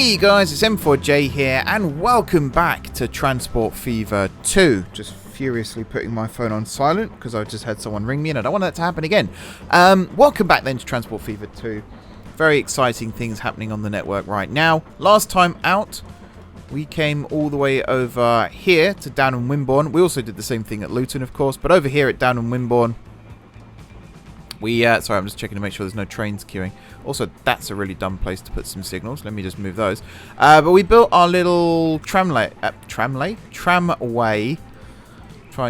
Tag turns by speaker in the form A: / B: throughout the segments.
A: Hey guys, it's M4J here, and welcome back to Transport Fever 2. Just furiously putting my phone on silent because I just had someone ring me and I don't want that to happen again. Welcome back then to Transport Fever 2. Very exciting things happening on the network right now. Last time out, we came all the way over here to Downham Wimborne. We also did the same thing at Luton, of course, but over here at Downham Wimborne, sorry, I'm just checking to make sure there's no trains queuing. Also, that's a really dumb place to put some signals. Let me just move those. But we built our little tramway. Try and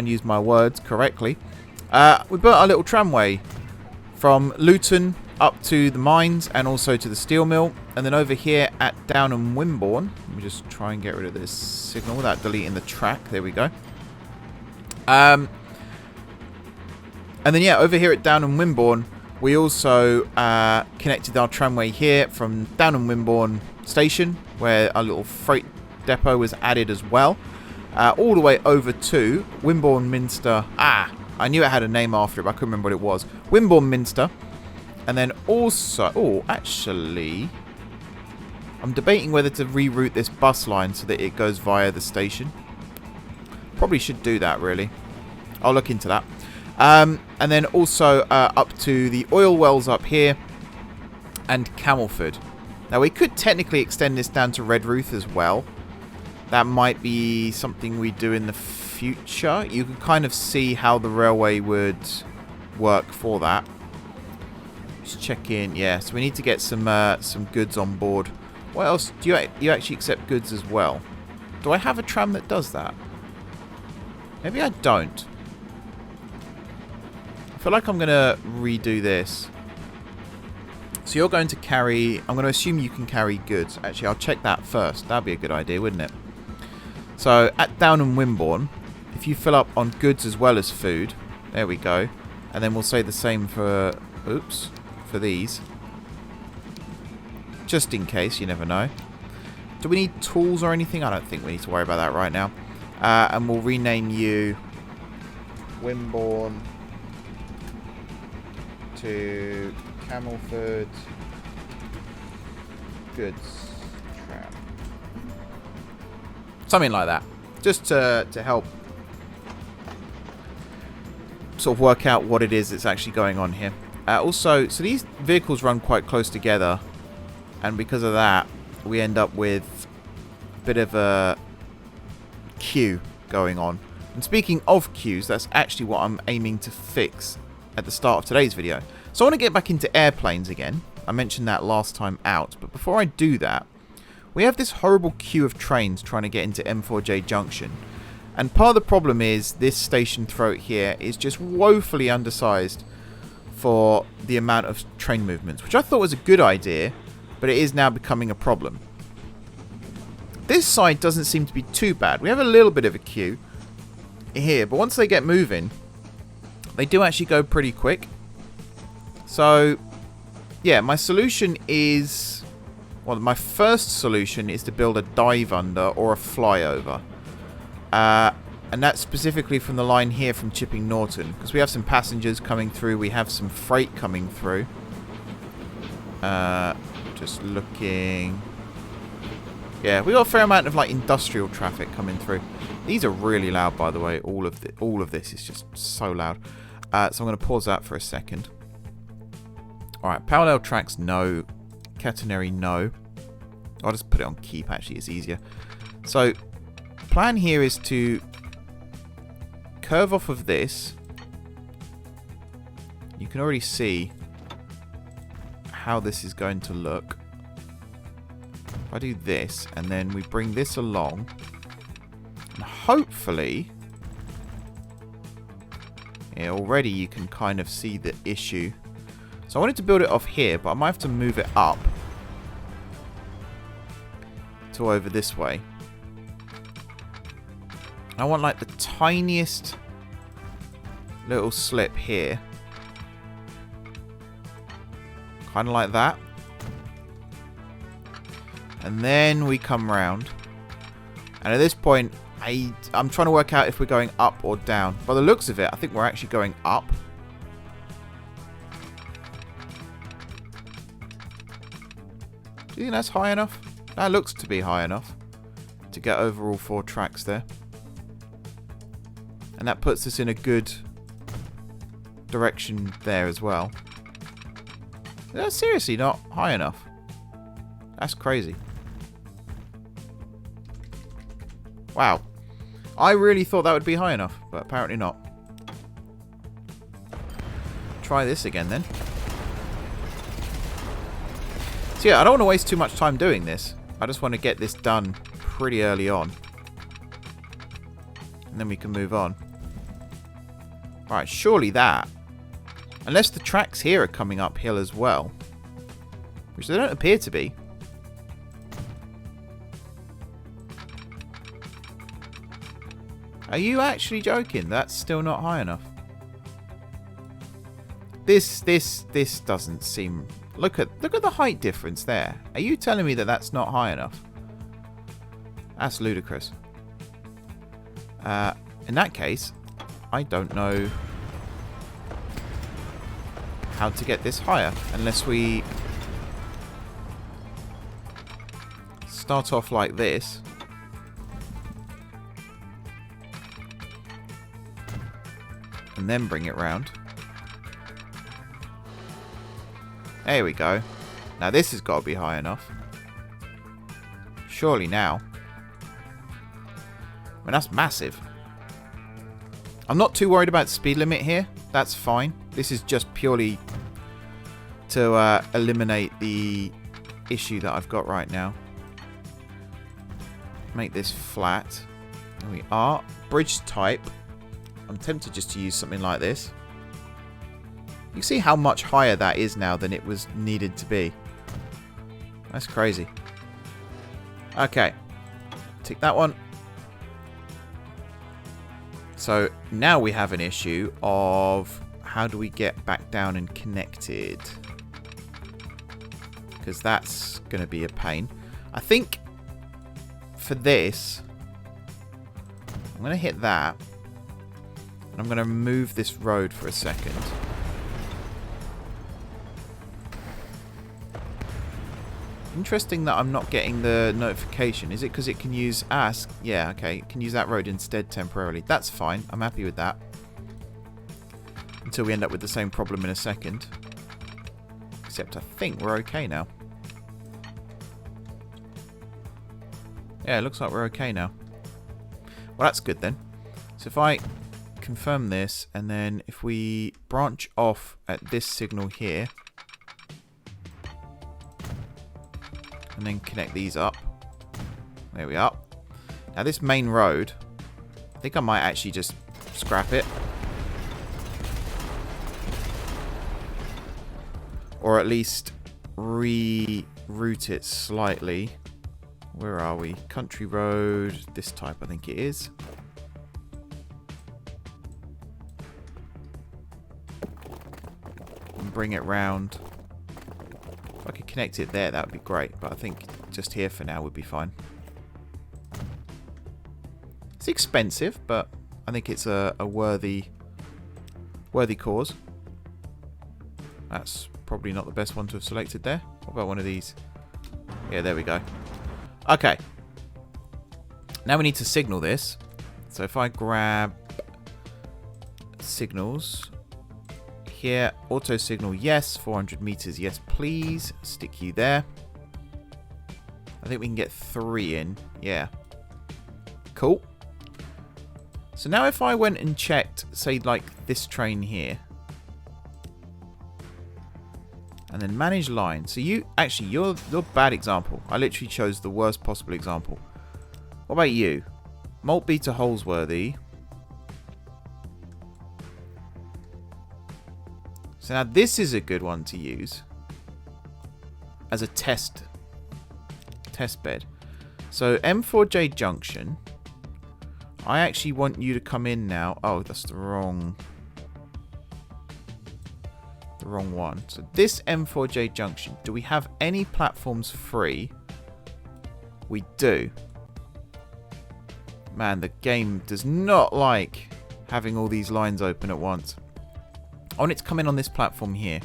A: use my words correctly. We built our little tramway from Luton up to the mines and also to the steel mill. And then over here at Downham Wimborne, let me just try and get rid of this signal without deleting the track. There we go. And then, yeah, over here at Downham Wimborne, we also connected our tramway here from Downham Wimborne station, where our little freight depot was added as well, all the way over to Wimborne Minster. I knew it had a name after it, but I couldn't remember what it was. Wimborne Minster. And then also... actually... I'm debating whether to reroute this bus line so that it goes via the station. Probably should do that, really. I'll look into that. And then also up to the oil wells up here and Camelford. Now we could technically extend this down to Redruth as well. That might be something we do in the future. You can kind of see how the railway would work for that. Just check in. Yeah, so we need to get some goods on board. What else? Do you actually accept goods as well? Do I have a tram that does that? Maybe I don't. I feel like I'm going to redo this. So you're going to carry... I'm going to assume you can carry goods. Actually, I'll check that first. That'd be a good idea, wouldn't it? So at Downham Wimborne, if you fill up on goods as well as food, there we go. And then we'll say the same for... Oops. For these. Just in case, you never know. Do we need tools or anything? I don't think we need to worry about that right now. And we'll rename you Wimborne to Camelford Goods Tram. Something like that. Just to help sort of work out what it is that's actually going on here. Also, so these vehicles run quite close together, and because of that, we end up with a bit of a queue going on. And speaking of queues, that's actually what I'm aiming to fix at the start of today's video. So I want to get back into airplanes again. I mentioned that last time out, but before I do that, we have this horrible queue of trains trying to get into M4J Junction. And part of the problem is this station throat here is just woefully undersized for the amount of train movements, which I thought was a good idea, but it is now becoming a problem. This side doesn't seem to be too bad. We have a little bit of a queue here, but once they get moving, they do actually go pretty quick. So, yeah, my solution is... Well, my first solution is to build a dive under or a flyover. And that's specifically from the line here from Chipping Norton. Because we have some passengers coming through. We have some freight coming through. Just looking... Yeah, we got a fair amount of like industrial traffic coming through. These are really loud, by the way. All of this is just so loud. So I'm going to pause that for a second. Alright, parallel tracks, no. Catenary, no. I'll just put it on keep, actually, it's easier. So, plan here is to curve off of this. You can already see how this is going to look. If I do this, and then we bring this along, and hopefully... Yeah, already you can kind of see the issue. So I wanted to build it off here, but I might have to move it up to over this way. I want like the tiniest little slip here. Kind of like that. And then we come round. And at this point, I'm trying to work out if we're going up or down. By the looks of it, I think we're actually going up. Do you think that's high enough? That looks to be high enough to get over all 4 tracks there. And that puts us in a good direction there as well. That's seriously not high enough. That's crazy. Wow. I really thought that would be high enough, but apparently not. Try this again then. So yeah, I don't want to waste too much time doing this. I just want to get this done pretty early on. And then we can move on. Alright, surely that. Unless the tracks here are coming uphill as well. Which they don't appear to be. Are you actually joking? That's still not high enough. This doesn't seem... Look at the height difference there. Are you telling me that that's not high enough? That's ludicrous. In that case, I don't know how to get this higher unless we start off like this. And then bring it round. There we go. Now this has got to be high enough. Surely now. I mean, that's massive. I'm not too worried about speed limit here. That's fine. This is just purely to eliminate the issue that I've got right now. Make this flat. There we are. Bridge type. I'm tempted just to use something like this. You see how much higher that is now than it was needed to be. That's crazy. Okay. Tick that one. So now we have an issue of how do we get back down and connected? Because that's going to be a pain. I think for this, I'm going to hit that. And I'm going to move this road for a second. Interesting that I'm not getting the notification. Is it because it can use ask? Yeah, okay. It can use that road instead temporarily. That's fine. I'm happy with that. Until we end up with the same problem in a second. Except I think we're okay now. Yeah, it looks like we're okay now. Well, that's good then. So if I confirm this, and then if we branch off at this signal here, and then connect these up. There we are. Now this main road, I think I might actually just scrap it. Or at least reroute it slightly. Where are we? Country road, this type I think it is. And bring it round. If I could connect it there, that would be great. But I think just here for now would be fine. It's expensive, but I think it's a worthy cause. That's probably not the best one to have selected there. What about one of these? Yeah, there we go. Okay. Now we need to signal this. So if I grab signals... Here, auto signal, yes. 400 meters, yes, please. Stick you there. I think we can get 3 in. Yeah. Cool. So now if I went and checked, say, like this train here. And then manage line. So you, actually, you're bad example. I literally chose the worst possible example. What about you? Maltby to Holsworthy. So now this is a good one to use as a test bed. So M4J junction. I actually want you to come in now. Oh, that's the wrong one. So this M4J junction. Do we have any platforms free? We do. Man, the game does not like having all these lines open at once. I want it to come in on this platform here,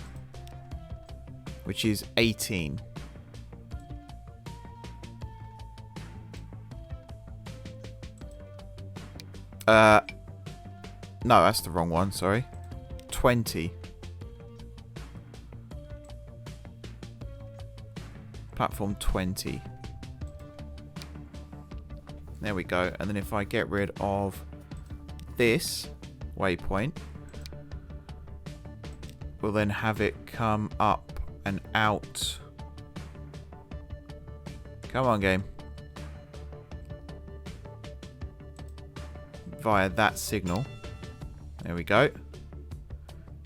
A: which is 18. No, that's the wrong one, sorry. 20. Platform 20. There we go. And then if I get rid of this waypoint, we'll then have it come up and out. Come on, game. Via that signal. There we go.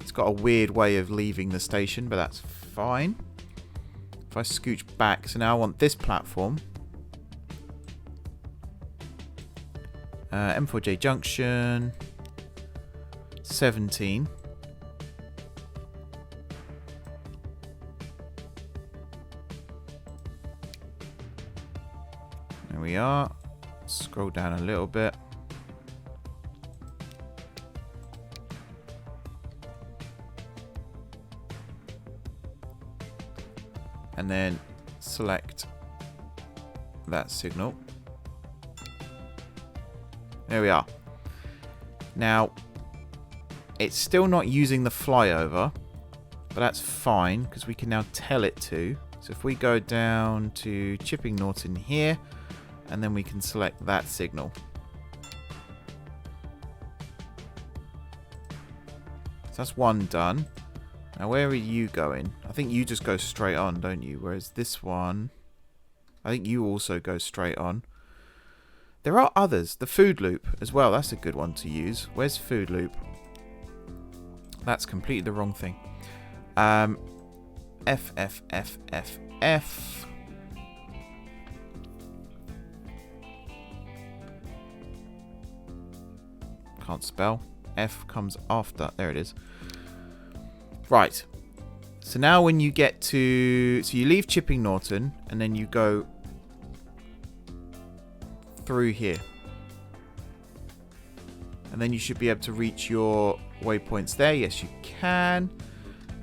A: It's got a weird way of leaving the station, but that's fine. If I scooch back, so now I want this platform. M4J junction. 17. There we are. Scroll down a little bit. And then select that signal. There we are. Now, it's still not using the flyover, but that's fine because we can now tell it to. So if we go down to Chipping Norton here, and then we can select that signal. So that's one done. Now where are you going? I think you just go straight on, don't you? Whereas this one, I think you also go straight on. There are others. The food loop as well. That's a good one to use. Where's food loop? That's completely the wrong thing. F. Can't spell. F comes after. There it is. Right. So now when you get to... So you leave Chipping Norton and then you go through here. And then you should be able to reach your waypoints there. Yes, you can.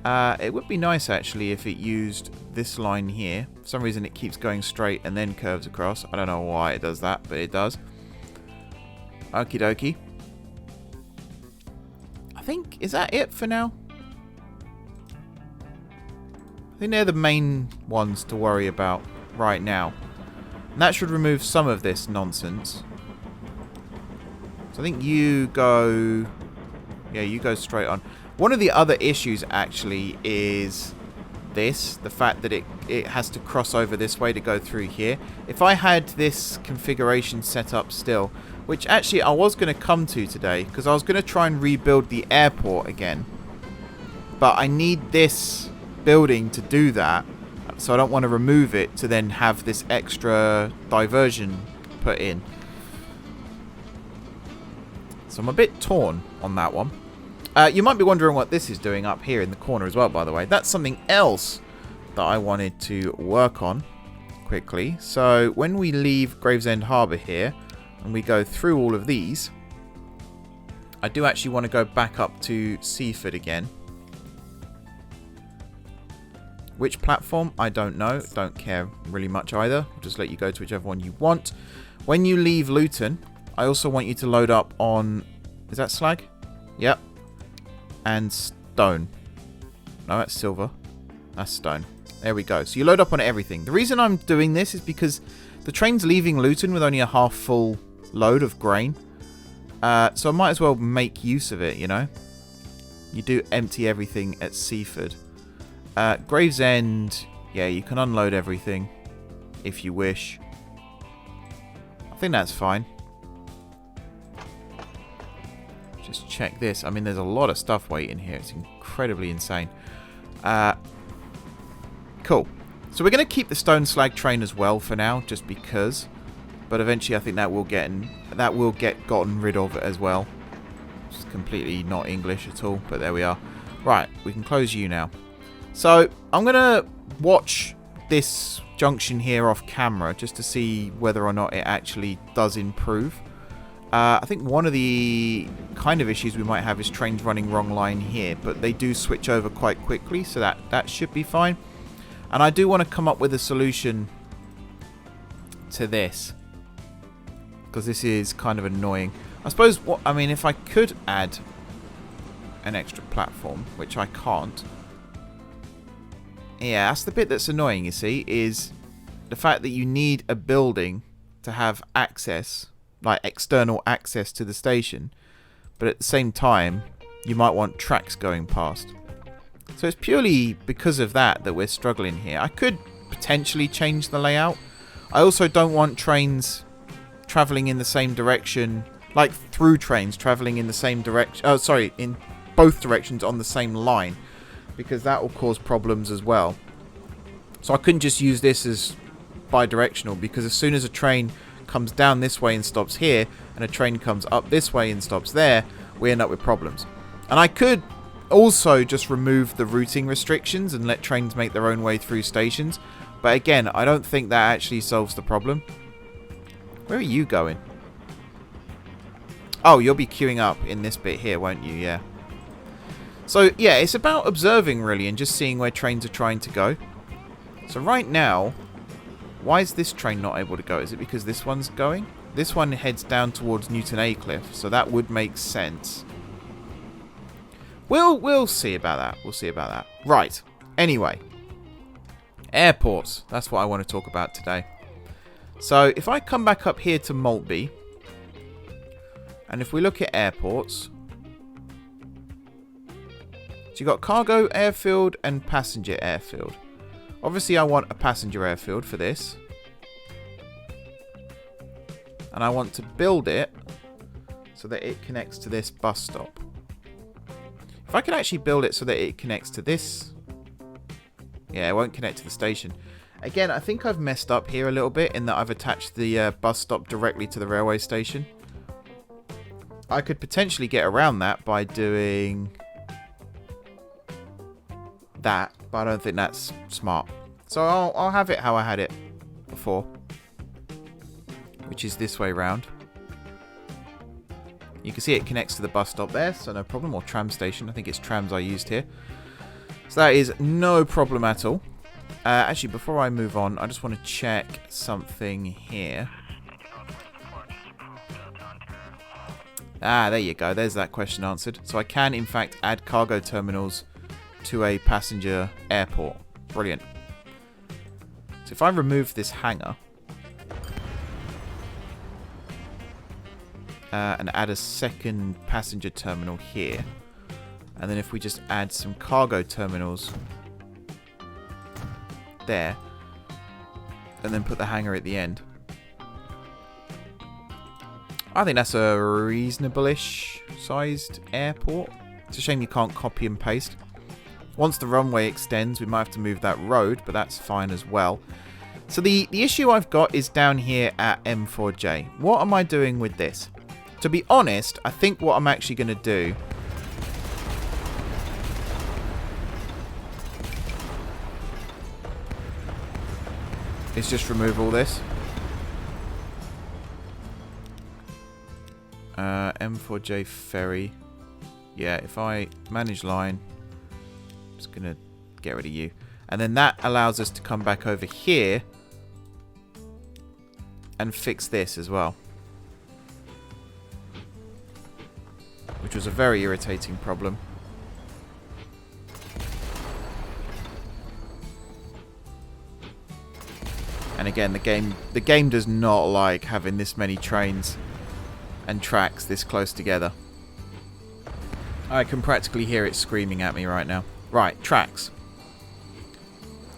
A: It would be nice actually if it used this line here. For some reason it keeps going straight and then curves across. I don't know why it does that, but it does. Okie dokie. I think, is that it for now? I think they're the main ones to worry about right now. And that should remove some of this nonsense. So I think you go... Yeah, you go straight on. One of the other issues actually is this. The fact that it has to cross over this way to go through here. If I had this configuration set up still, which actually I was going to come to today, because I was going to try and rebuild the airport again. But I need this building to do that, so I don't want to remove it to then have this extra diversion put in. So I'm a bit torn on that one. You might be wondering what this is doing up here in the corner as well, by the way. That's something else that I wanted to work on quickly. So when we leave Gravesend Harbour here and we go through all of these, I do actually want to go back up to Seaford again. Which platform? I don't know. Don't care really much either. I'll just let you go to whichever one you want. When you leave Luton, I also want you to load up on... Is that slag? Yep. And stone. No, that's silver. That's stone. There we go. So you load up on everything. The reason I'm doing this is because the train's leaving Luton with only a half full load of grain. So I might as well make use of it, you know. You do empty everything at Seaford. Gravesend, yeah, you can unload everything if you wish. I think that's fine. Just check this. I mean, there's a lot of stuff waiting here. It's incredibly insane. Cool. So we're going to keep the stone slag train as well for now, just because. But eventually, I think that will get gotten rid of as well. It's completely not English at all, but there we are. Right, we can close you now. So I'm going to watch this junction here off camera just to see whether or not it actually does improve. I think one of the kind of issues we might have is trains running wrong line here, but they do switch over quite quickly, so that should be fine. And I do want to come up with a solution to this, because this is kind of annoying. I suppose, what I mean, if I could add an extra platform, which I can't. Yeah, that's the bit that's annoying, you see, is the fact that you need a building to have access, like external access to the station, but at the same time, you might want tracks going past. So it's purely because of that that we're struggling here. I could potentially change the layout. I also don't want trains travelling in the same direction, like through trains travelling in the same direction. Oh, sorry, in both directions on the same line, because that will cause problems as well. So I couldn't just use this as bi-directional, because as soon as a train comes down this way and stops here, and a train comes up this way and stops there, we end up with problems. And I could also just remove the routing restrictions and let trains make their own way through stations, but again, I don't think that actually solves the problem. Where are you going? Oh, you'll be queuing up in this bit here, won't you? Yeah. So, yeah, it's about observing, really, and just seeing where trains are trying to go. So right now, why is this train not able to go? Is it because this one's going? This one heads down towards Newton Aycliffe, so that would make sense. We'll see about that. We'll see about that. Right. Anyway. Airports. That's what I want to talk about today. So, if I come back up here to Maltby, and if we look at airports, so you've got cargo airfield and passenger airfield. Obviously, I want a passenger airfield for this. And I want to build it so that it connects to this bus stop. If I can actually build it so that it connects to this... Yeah, it won't connect to the station. Again, I think I've messed up here a little bit in that I've attached the bus stop directly to the railway station. I could potentially get around that by doing that, but I don't think that's smart. So I'll have it how I had it before, which is this way round. You can see it connects to the bus stop there, so no problem, or tram station. I think it's trams I used here. So that is no problem at all. Actually, before I move on, I just want to check something here. Ah, there you go. There's that question answered. So I can, in fact, add cargo terminals to a passenger airport. Brilliant. So if I remove this hangar and add a second passenger terminal here, and then if we just add some cargo terminals there, and then put the hangar at the end, I think that's a reasonable-ish sized airport. It's a shame you can't copy and paste. Once the runway extends, we might have to move that road, but that's fine as well. So the issue I've got is down here at M4J. What am I doing with this? To be honest, I think what I'm actually going to do is just remove all this. M4J ferry. Yeah, if I manage line, I'm just going to get rid of you. And then that allows us to come back over here and fix this as well, which was a very irritating problem. And again, the game does not like having this many trains and tracks this close together. I can practically hear it screaming at me right now. Right, tracks.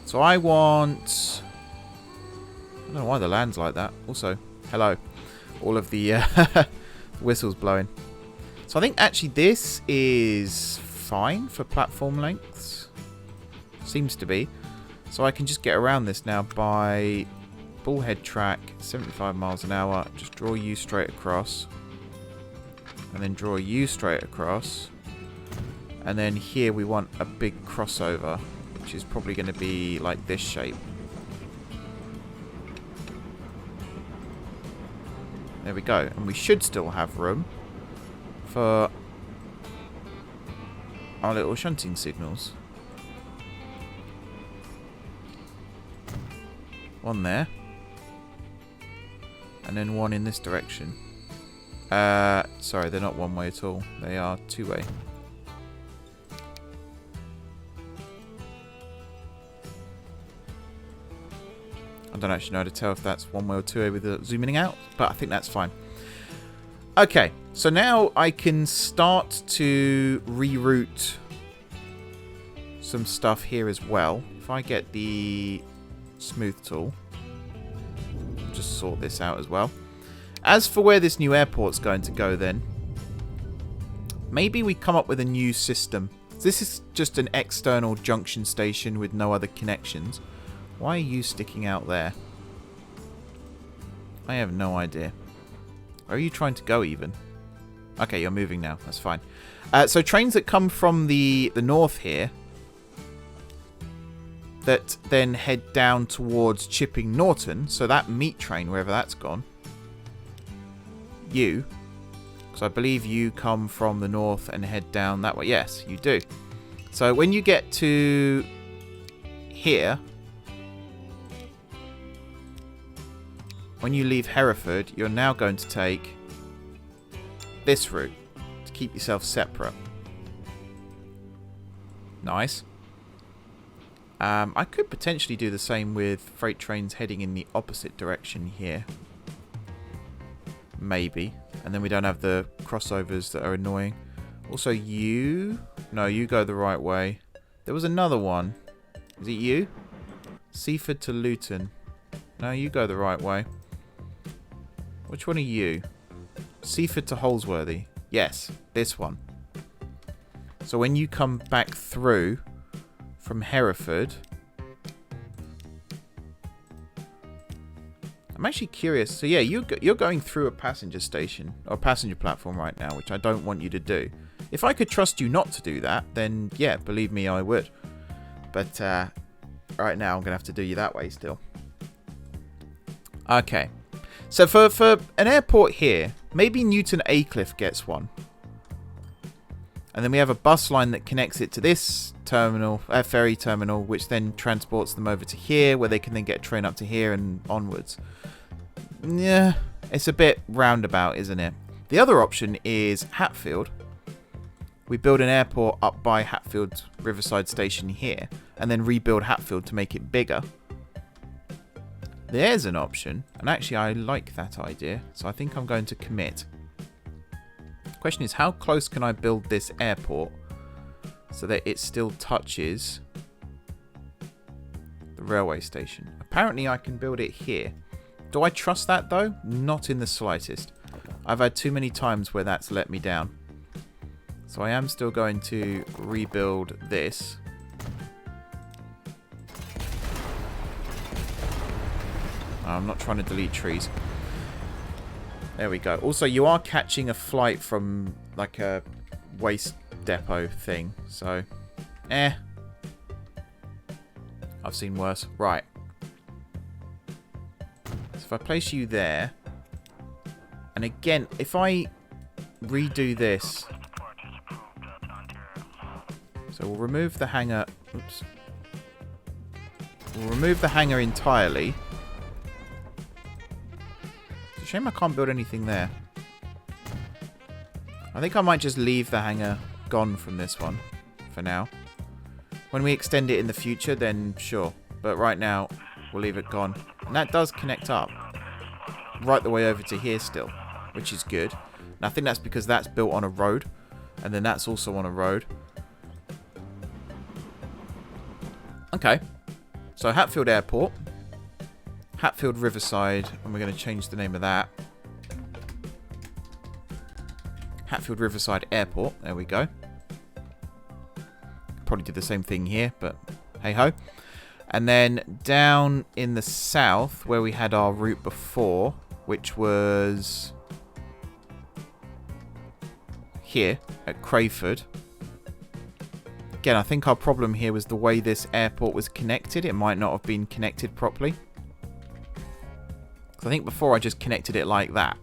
A: So I want... I don't know why the land's like that. Also, hello. All of the whistles blowing. So I think actually this is fine for platform lengths. Seems to be. So I can just get around this now by bullhead track, 75 miles an hour. Just draw you straight across. And then draw you straight across. And then here we want a big crossover, which is probably going to be like this shape. There we go. And we should still have room for our little shunting signals. One there. And then one in this direction. Sorry, they're not one way at all. They are two way. I don't actually know how to tell if that's one way or two way with the zooming out, but I think that's fine. Okay, so now I can start to reroute some stuff here as well. If I get the smooth tool, just sort this out as well. As for where this new airport's going to go then, maybe we come up with a new system. This is just an external junction station with no other connections. Why are you sticking out there? I have no idea. Where are you trying to go even? Okay, you're moving now. That's fine. So trains that come from the north here that then head down towards Chipping Norton. So that meat train, wherever that's gone. You. Because I believe you come from the north and head down that way. Yes, you do. So when you get to here, when you leave Hereford, you're now going to take this route to keep yourself separate. Nice. I could potentially do the same with freight trains heading in the opposite direction here. Maybe. And then we don't have the crossovers that are annoying. Also, you... No, you go the right way. There was another one. Is it you? Seaford to Luton. No, you go the right way. Which one are you? Seaford to Holsworthy. Yes, this one. So when you come back through from Hereford... I'm actually curious. So yeah, you're going through a passenger station, or passenger platform right now, which I don't want you to do. If I could trust you not to do that, then yeah, believe me, I would. But right now, I'm going to have to do you that way still. Okay. So for an airport here, maybe Newton Aycliffe gets one. And then we have a bus line that connects it to this terminal, ferry terminal, which then transports them over to here, where they can then get a train up to here and onwards. Yeah, it's a bit roundabout, isn't it? The other option is Hatfield. We build an airport up by Hatfield Riverside Station here, and then rebuild Hatfield to make it bigger. There's an option, and actually I like that idea, so I think I'm going to commit. Question is, how close can I build this airport so that it still touches the railway station? Apparently I can build it here. Do I trust that though? Not in the slightest. I've had too many times where that's let me down. So I am still going to rebuild this. I'm not trying to delete trees. There we go. Also, you are catching a flight from like a waste depot thing. So, I've seen worse. Right. So if I place you there. And again, if I redo this. So we'll remove the hangar. Oops. We'll remove the hangar entirely. It's a shame I can't build anything there. I think I might just leave the hangar gone from this one for now. When we extend it in the future, then sure. But right now, we'll leave it gone. And that does connect up right the way over to here still, which is good. And I think that's because that's built on a road. And then that's also on a road. Okay. So Hatfield Airport. Hatfield Riverside, and we're going to change the name of that. Hatfield Riverside Airport, there we go. Probably did the same thing here, but hey-ho. And then down in the south, where we had our route before, which was here at Crayford. Again, I think our problem here was the way this airport was connected. It might not have been connected properly. I think before I just connected it like that.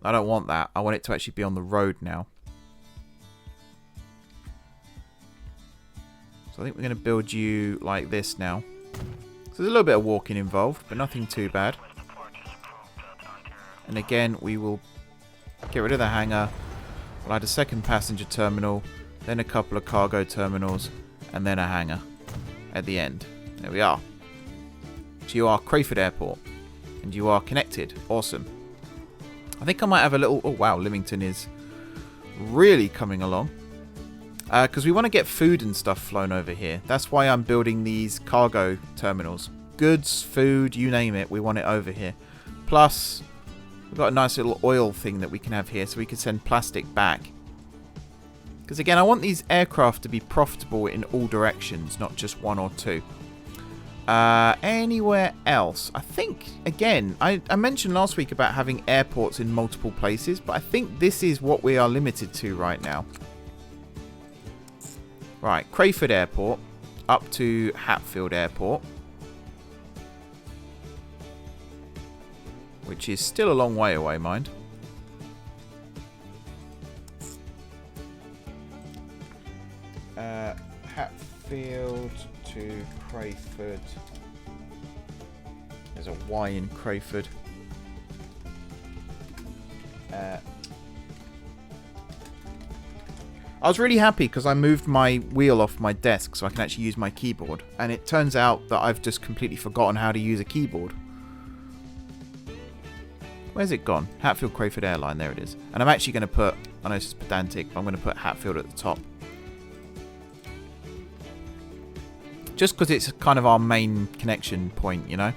A: I don't want that. I want it to actually be on the road now. So I think we're going to build you like this now. So there's a little bit of walking involved, but nothing too bad. And again, we will Get rid of the hangar. We'll add a second passenger terminal, then a couple of cargo terminals, and then a hangar at the end. There we are. So you are Crayford Airport, and you are connected. Awesome. I think I might have a little... Oh, wow, Lymington is really coming along. Because we want to get food and stuff flown over here. That's why I'm building these cargo terminals. Goods, food, you name it, we want it over here. Plus, we've got a nice little oil thing that we can have here, so we can send plastic back. Because again, I want these aircraft to be profitable in all directions, not just one or two. Anywhere else? I think, again, I mentioned last week about having airports in multiple places, but I think this is what we are limited to right now. Right, Crayford Airport up to Hatfield Airport, which is still a long way away, mind. Hatfield to Crayford. There's a Y in Crayford. I was really happy because I moved my wheel off my desk so I can actually use my keyboard. And it turns out that I've just completely forgotten how to use a keyboard. Where's it gone? Hatfield Crayford Airline, there it is. And I'm actually going to put, I know this is pedantic, but I'm going to put Hatfield at the top. Just because it's kind of our main connection point, you know?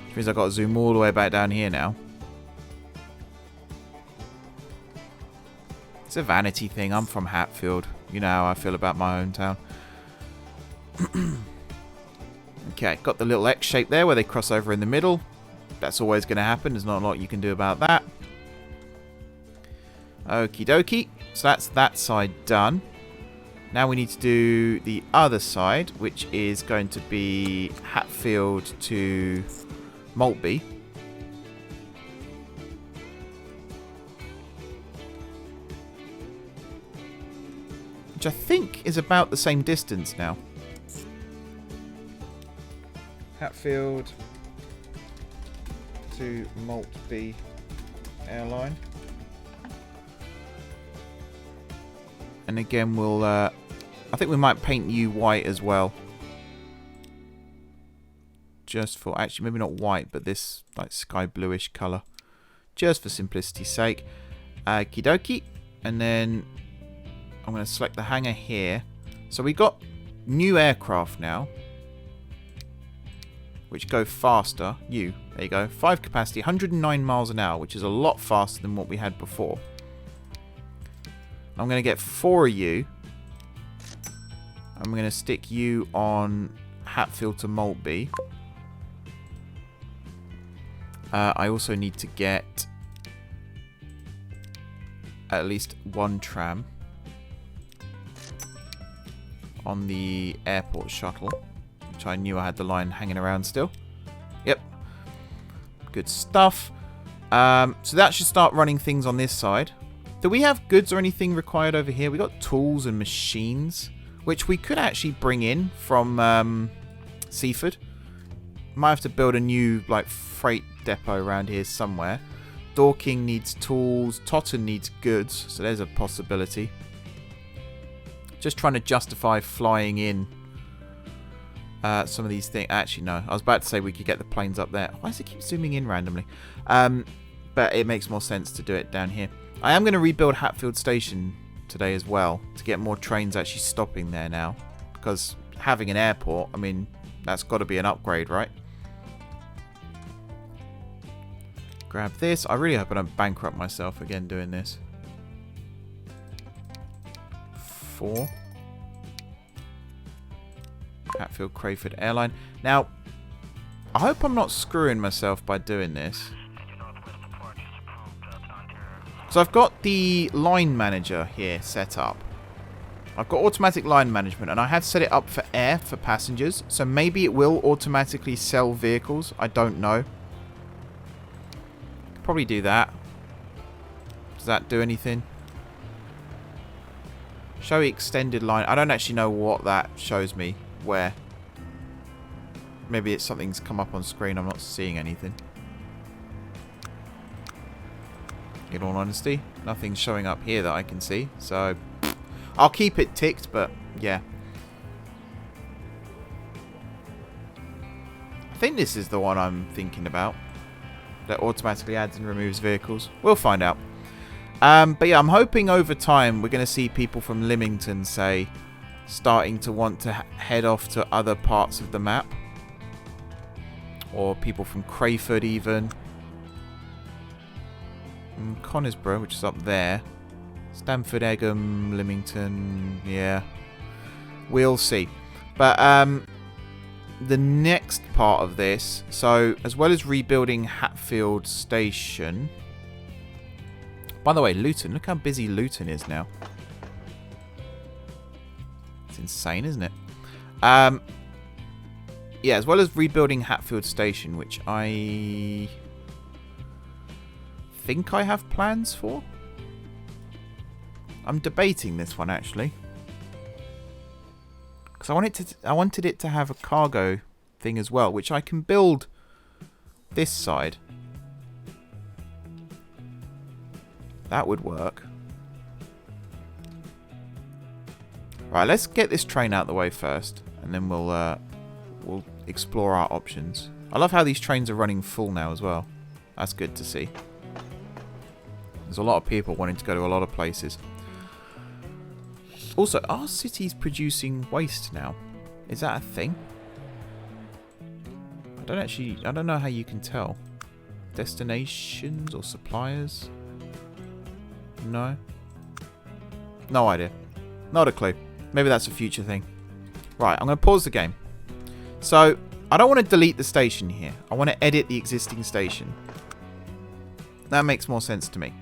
A: Which means I've got to zoom all the way back down here now. It's a vanity thing. I'm from Hatfield. You know how I feel about my hometown. Okay, got the little X shape there where they cross over in the middle. That's always going to happen. There's not a lot you can do about that. Okie dokie. So that's that side done. Now we need to do the other side, which is going to be Hatfield to Maltby. Which I think is about the same distance now. Hatfield to Maltby airline. And again, we'll... I think we might paint you white as well. Just for... Actually, maybe not white, but this like sky bluish colour. Just for simplicity's sake. Okie dokie. And then... I'm going to select the hangar here. So we got new aircraft now, which go faster. There you go. 5 capacity, 109 miles an hour, which is a lot faster than what we had before. I'm going to get 4 of you. I'm going to stick you on Hatfield to Maltby. I also need to get at least 1 tram on the airport shuttle, which I knew I had the line hanging around still. Yep. Good stuff. So that should start running things on this side. Do we have goods or anything required over here? We got tools and machines, which we could actually bring in from Seaford. Might have to build a new like freight depot around here somewhere. Dorking needs tools. Totten needs goods, so there's a possibility. Just trying to justify flying in some of these things. Actually, no. I was about to say we could get the planes up there. Why does it keep zooming in randomly? But it makes more sense to do it down here. I am going to rebuild Hatfield Station today as well to get more trains actually stopping there now. Because having an airport, I mean, that's got to be an upgrade, right? Grab this. I really hope I don't bankrupt myself again doing this. 4. Hatfield Crayford Airline. Now, I hope I'm not screwing myself by doing this. So I've got the line manager here set up. I've got automatic line management, and I have set it up for air for passengers. So maybe it will automatically sell vehicles. I don't know. Could probably do that. Does that do anything? Show extended line. I don't actually know what that shows me. Where? Maybe it's something's come up on screen. I'm not seeing anything. in all honesty. Nothing's showing up here that I can see. So, I'll keep it ticked, but yeah. I think this is the one I'm thinking about. That automatically adds and removes vehicles. We'll find out. But yeah, I'm hoping over time we're going to see people from Lymington, say, starting to want to head off to other parts of the map. Or people from Crayford even. And Conisbrough, which is up there. Stamford, Egham, Lymington, yeah. We'll see. But the next part of this, so as well as rebuilding Hatfield Station. By the way, Luton, look how busy Luton is now. It's insane, isn't it? Yeah, as well as rebuilding Hatfield Station, which I think I have plans for. I'm debating this one actually, because I wanted it to have a cargo thing as well, which I can build this side. That would work. Right, let's get this train out of the way first, and then we'll explore our options. I love how these trains are running full now as well. That's good to see. There's a lot of people wanting to go to a lot of places. Also, our city's producing waste now. Is that a thing? I don't know how you can tell. Destinations or suppliers? No? No idea. Not a clue. Maybe that's a future thing. Right, I'm going to pause the game. So, I don't want to delete the station here. I want to edit the existing station. That makes more sense to me.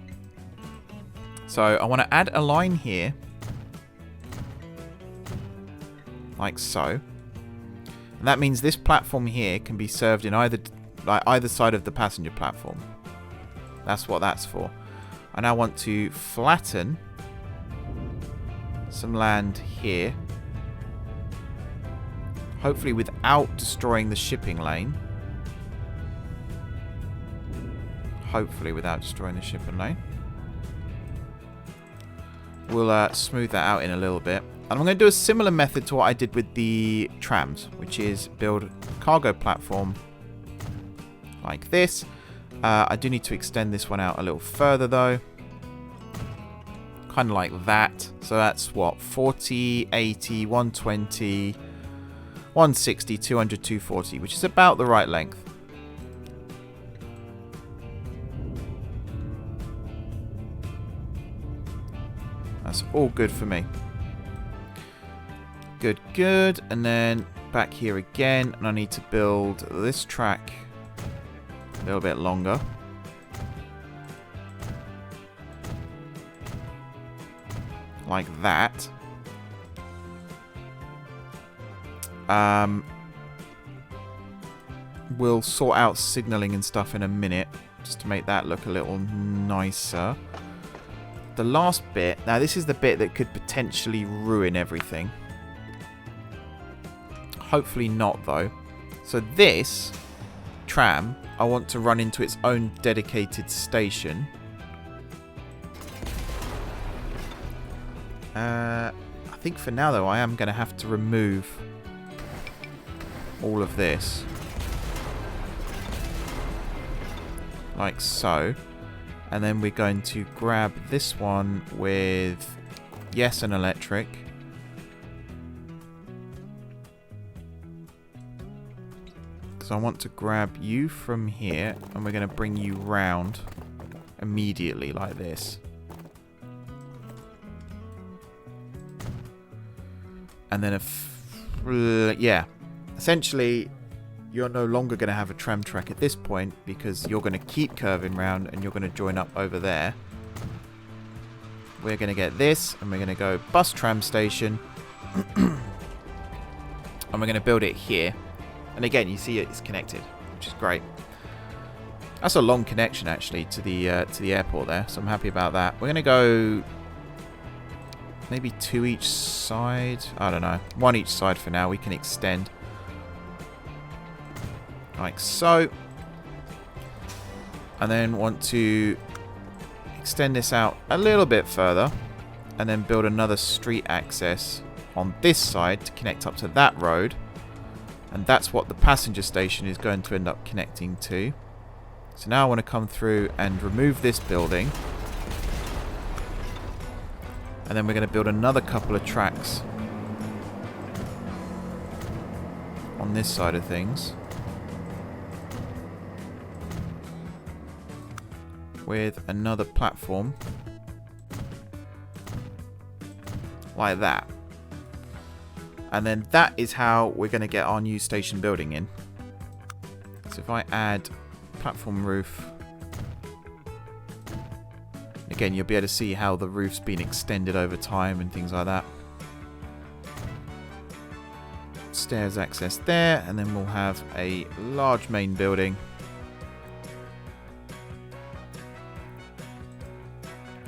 A: So, I want to add a line here. Like so. And that means this platform here can be served in either side of the passenger platform. That's what that's for. I now want to flatten some land here. Hopefully without destroying the shipping lane. Hopefully without destroying the shipping lane. We'll smooth that out in a little bit. And I'm going to do a similar method to what I did with the trams, which is build a cargo platform like this. I do need to extend this one out a little further though. Kind of like that. So that's what? 40, 80, 120, 160, 200, 240, which is about the right length. That's all good for me. Good, good. And then back here again. And I need to build this track a little bit longer. Like that. We'll sort out signaling and stuff in a minute, just to make that look a little nicer. The last bit, now this is the bit that could potentially ruin everything. Hopefully not though. So this tram, I want to run into its own dedicated station. I think for now though I am going to have to remove all of this. Like so. And then we're going to grab this one with, yes, an electric. Because I want to grab you from here and we're going to bring you round immediately like this. And then yeah, essentially you're no longer going to have a tram track at this point because you're going to keep curving round and you're going to join up over there. We're going to get this and we're going to go bus tram station. And we're going to build it here. And again, you see it's connected, which is great. That's a long connection actually to the airport there, so I'm happy about that. We're going to go maybe 2 each side. I don't know. 1 each side for now. We can extend. Like so. And then want to extend this out a little bit further and then build another street access on this side to connect up to that road. And that's what the passenger station is going to end up connecting to. So now I want to come through and remove this building. And then we're going to build another couple of tracks on this side of things. With another platform. Like that. And then that is how we're going to get our new station building in. So if I add platform roof. Again, you'll be able to see how the roof's been extended over time and things like that. Stairs access there, and then we'll have a large main building.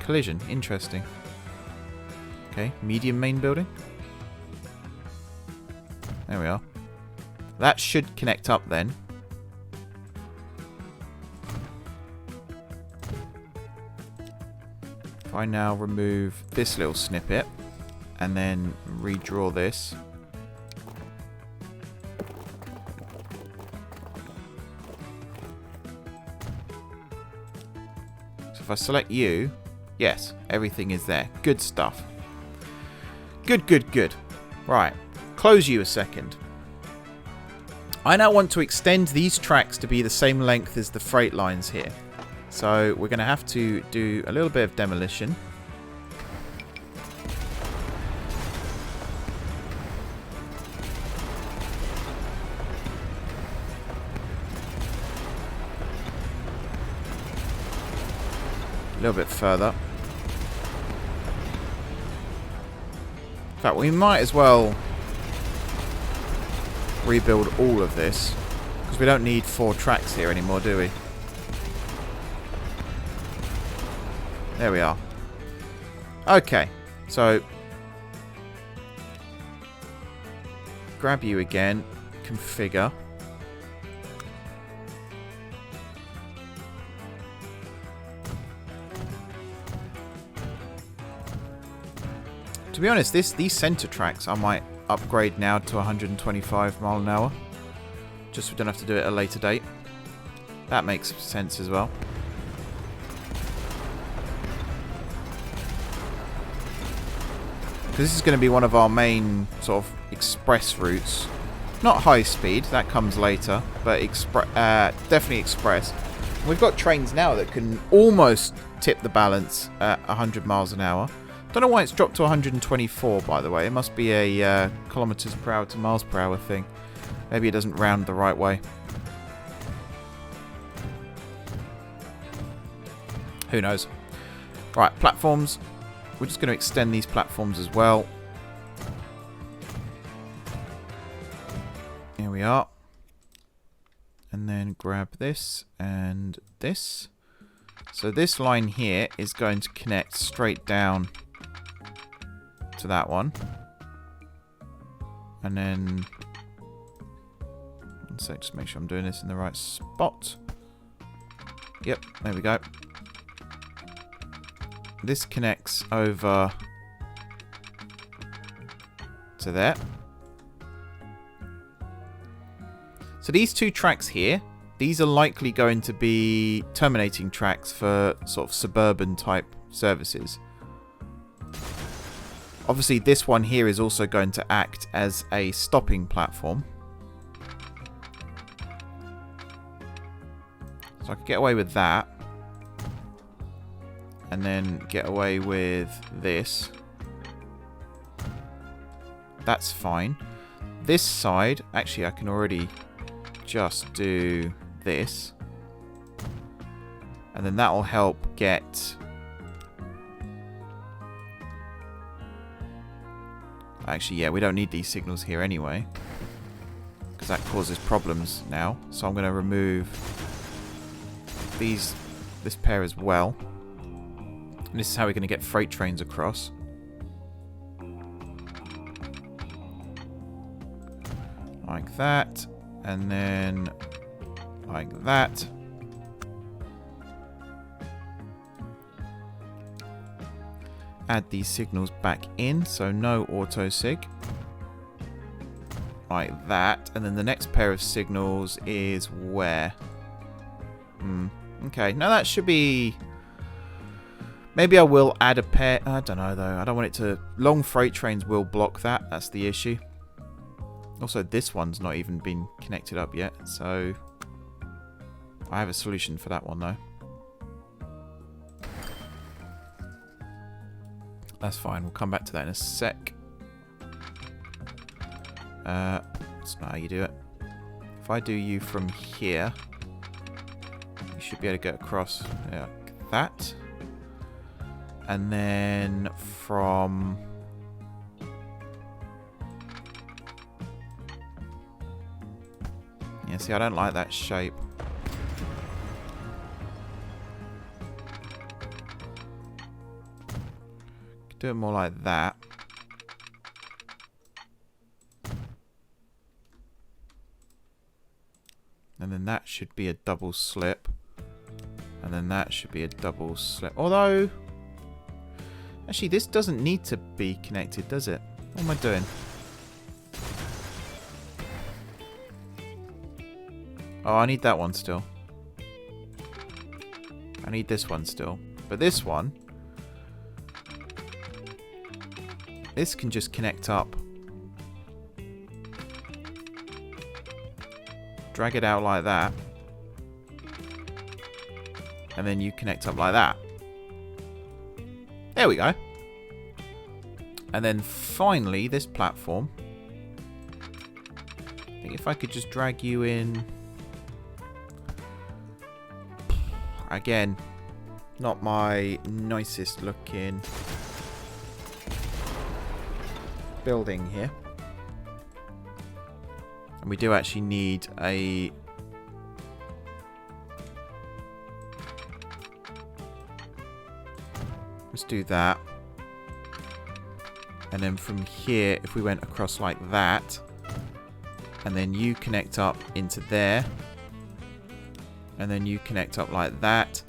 A: Collision, interesting. Okay, medium main building. There we are. That should connect up then. If I now remove this little snippet and then redraw this. So if I select you, yes, everything is there. Good stuff. Good, good, good. Right, close you a second. I now want to extend these tracks to be the same length as the freight lines here. So we're going to have to do a little bit of demolition. A little bit further. In fact, we might as well rebuild all of this, because we don't need 4 tracks here anymore, do we? There we are. Okay, so grab you again, configure. To be honest, these center tracks I might upgrade now to 125 mile an hour. Just so we don't have to do it at a later date. That makes sense as well. This is going to be one of our main sort of express routes. Not high speed, that comes later, but definitely express. We've got trains now that can almost tip the balance at 100 miles an hour. Don't know why it's dropped to 124, by the way. It must be a kilometers per hour to miles per hour thing. Maybe it doesn't round the right way. Who knows? Right, platforms. We're just going to extend these platforms as well. Here we are. And then grab this and this. So this line here is going to connect straight down to that one. And then... one sec, just make sure I'm doing this in the right spot. Yep, there we go. This connects over to there. So these 2 tracks here, these are likely going to be terminating tracks for sort of suburban type services. Obviously this one here is also going to act as a stopping platform. So I could get away with that. And then get away with this. That's fine. This side, actually I can already just do this. And then that will help get... actually, yeah, we don't need these signals here anyway. Because that causes problems now. So I'm going to remove this pair as well. And this is how we're going to get freight trains across. Like that. And then like that. add these signals back in. So no auto sig. Like that. And then the next pair of signals is where? Okay. Now that should be... Maybe I will add a pair. I don't know, though. I don't want it to... Long freight trains will block that. That's the issue. Also, this one's not even been connected up yet. So, I have a solution for that one, though. That's fine. We'll come back to that in a sec. That's not how you do it. If I do you from here, you should be able to get across like that. And then from... Yeah, see, I don't like that shape. Do it more like that. And then that should be a double slip. And then that should be a double slip. Although... Actually, this doesn't need to be connected, does it? What am I doing? Oh, I need that one still. I need this one still. But this one... This can just connect up. Drag it out like that. And then you connect up like that. There we go. And then finally, this platform. I think if I could just drag you in. Again, not my nicest looking building here. And we do actually need a... Let's do that. And then from here, if we went across like that, and then you connect up into there, and then you connect up like that.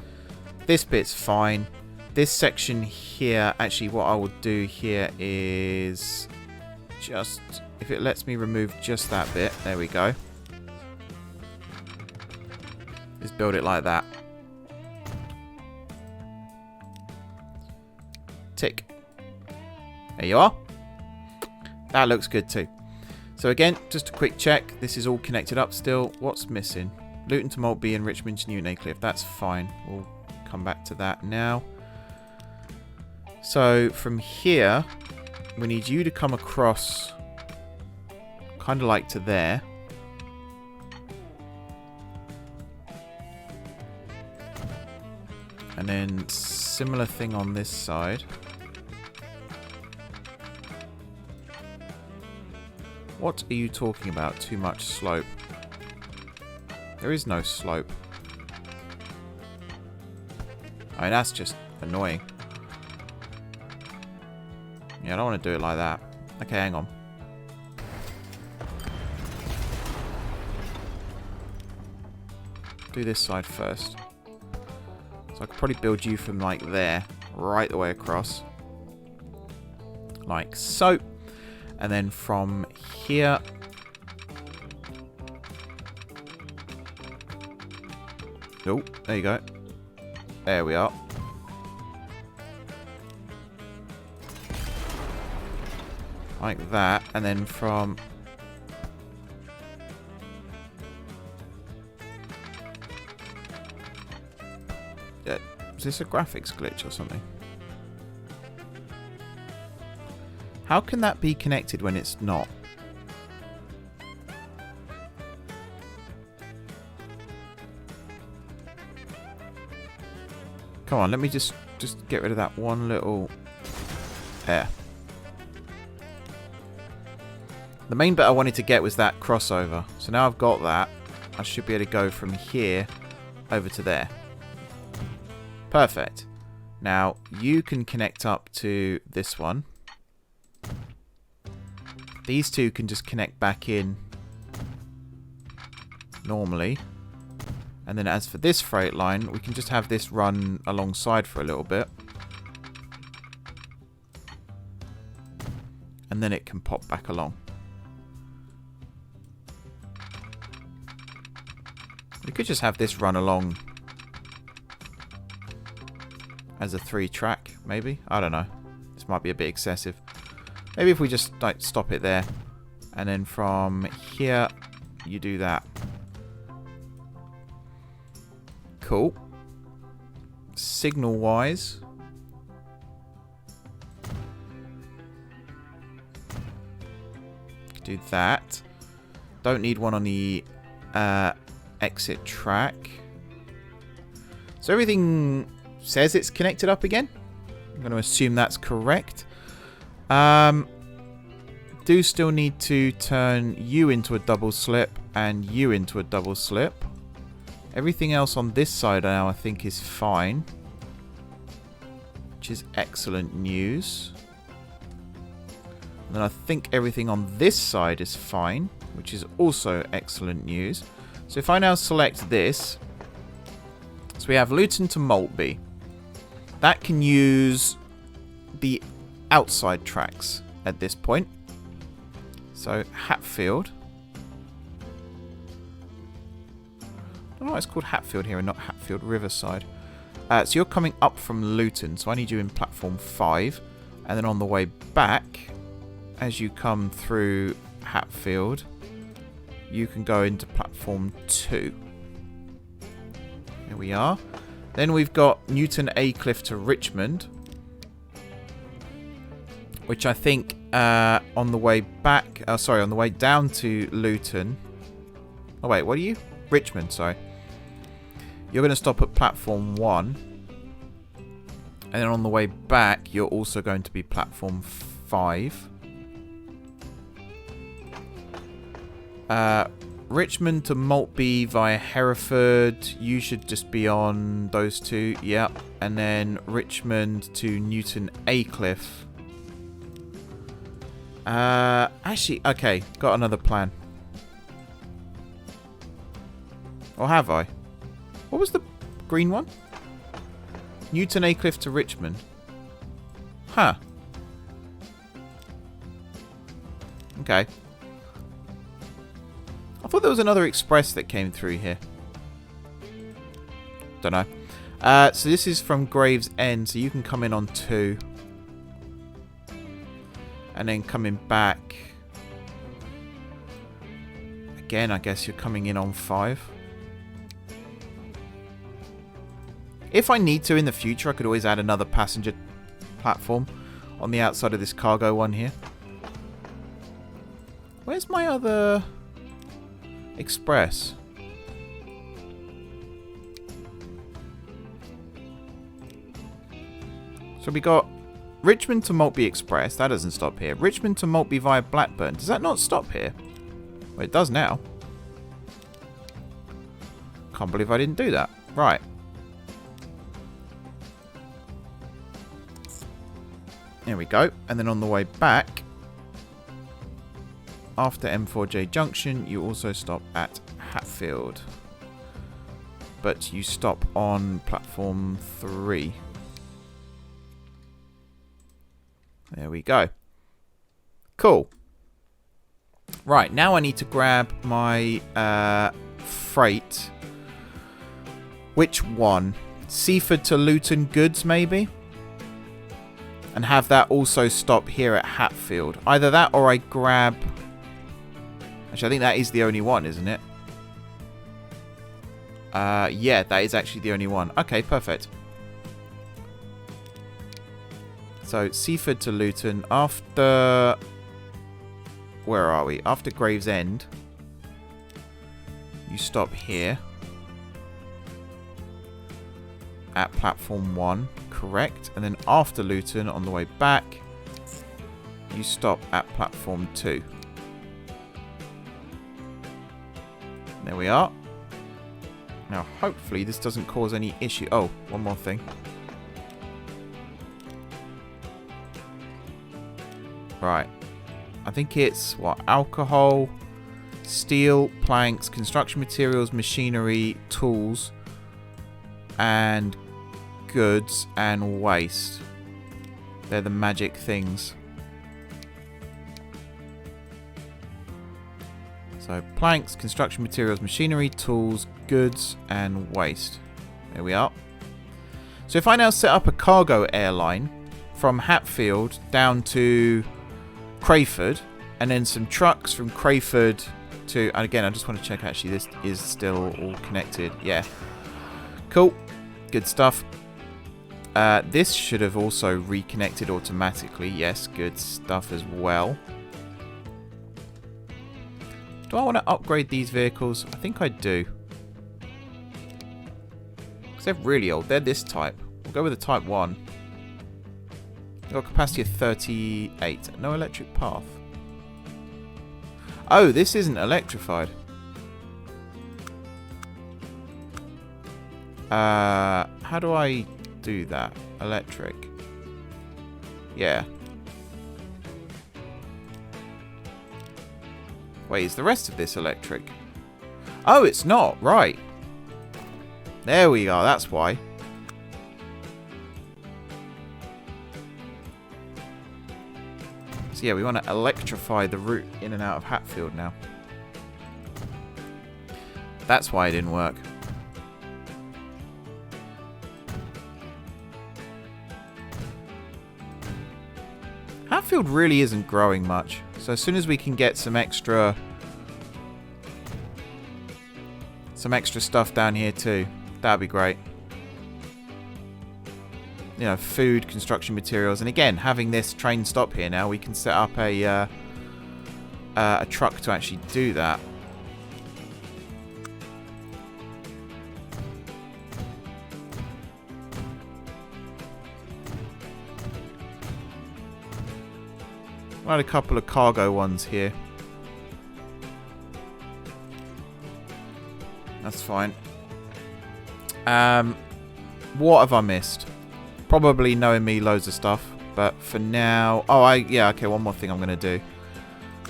A: This bit's fine. This section here, actually what I will do here is just, if it lets me remove just that bit, there we go. Just build it like that. Tick. There you are. That looks good too. So again, just a quick check. This is all connected up still. What's missing? Luton to Maltby and Richmond to Newton Aycliffe. That's fine. We'll come back to that now. So from here, we need you to come across kind of like to there. And then similar thing on this side. What are you talking about? Too much slope. There is no slope. I mean, that's just annoying. Yeah, I don't want to do it like that. Okay, hang on. Do this side first. So I could probably build you from like there, right the way across. Like so. And then from here... Oh, there you go. There we are. Like that. And then from... Is this a graphics glitch or something? How can that be connected when it's not? Come on, let me just get rid of that one little... There. The main bit I wanted to get was that crossover. So now I've got that, I should be able to go from here over to there. Perfect. Now, you can connect up to this one. These two can just connect back in normally. And then as for this freight line, we can just have this run alongside for a little bit. and then it can pop back along. We could just have this run along as a 3-track, maybe. I don't know. This might be a bit excessive. Maybe if we just like stop it there, and then from here you do that. Cool. Signal wise, do that. Don't need one on the exit track. So everything says it's connected up again. I'm going to assume that's correct. Do still need to turn you into a double slip and you into a double slip. Everything else on this side now I think is fine, which is excellent news. And then I think everything on this side is fine, which is also excellent news. So if I now select this, so we have Luton to Maltby. That can use the outside tracks at this point. So Hatfield. I don't know why it's called Hatfield here and not Hatfield Riverside. So you're coming up from Luton, so I need you in platform 5. And then on the way back, as you come through Hatfield, you can go into platform 2. There we are. Then we've got Newton Aycliffe to Richmond, which I think on the way back, sorry, on the way down to Luton. Oh wait, what are you? Richmond, sorry. You're going to stop at platform 1. And then on the way back, you're also going to be platform 5. Richmond to Maltby via Hereford. You should just be on those two. Yep. And then Richmond to Newton Aycliffe. Actually, okay. Got another plan. Or have I? What was the green one? Newton Aycliffe to Richmond. Huh. Okay. I thought there was another express that came through here. Don't know. So this is from Gravesend, so you can come in on 2. And then coming back. Again, I guess you're coming in on 5. If I need to in the future, I could always add another passenger platform on the outside of this cargo one here. Where's my other express? So we got Richmond to Maltby Express. That doesn't stop here. Richmond to Maltby via Blackburn. Does that not stop here? Well, it does now. Can't believe I didn't do that. Right. There we go. And then on the way back, after M4J Junction, you also stop at Hatfield. But you stop on platform 3. There we go. Cool. Right, now I need to grab my freight. Which one? Seaford to Luton Goods, maybe? And have that also stop here at Hatfield. Either that or I grab... Actually, I think that is the only one, isn't it? Yeah, that is actually the only one. Okay, perfect. So, Seaford to Luton. After... Where are we? After Gravesend. You stop here. At platform 1. Correct. And then after Luton, on the way back, you stop at platform 2. There we are. Now, hopefully this doesn't cause any issue. Oh, one more thing. Right. I think it's, what, alcohol, steel, planks, construction materials, machinery, tools, and goods and waste. They're the magic things. So planks, construction materials, machinery, tools, goods, and waste. There we are. So if I now set up a cargo airline from Hatfield down to Crayford, and then some trucks from Crayford to... And again, I just want to check actually this is still all connected. Yeah. Cool. Good stuff. This should have also reconnected automatically. Yes, good stuff as well. Do I want to upgrade these vehicles? I think I do. Because they're really old. They're this type. We'll go with the type 1. Got a capacity of 38. No electric path. Oh, this isn't electrified. How do I do that? Electric. Yeah. Wait, is the rest of this electric? Oh, it's not. Right. There we are. That's why. So yeah, we want to electrify the route in and out of Hatfield now. That's why it didn't work. Hatfield really isn't growing much. So as soon as we can get some extra stuff down here too, that'd be great. You know, food, construction materials, and again, having this train stop here now, we can set up a truck to actually do that. I had a couple of cargo ones here. That's fine. What have I missed? Probably, knowing me, loads of stuff. But for now... Oh, yeah, okay, one more thing I'm going to do.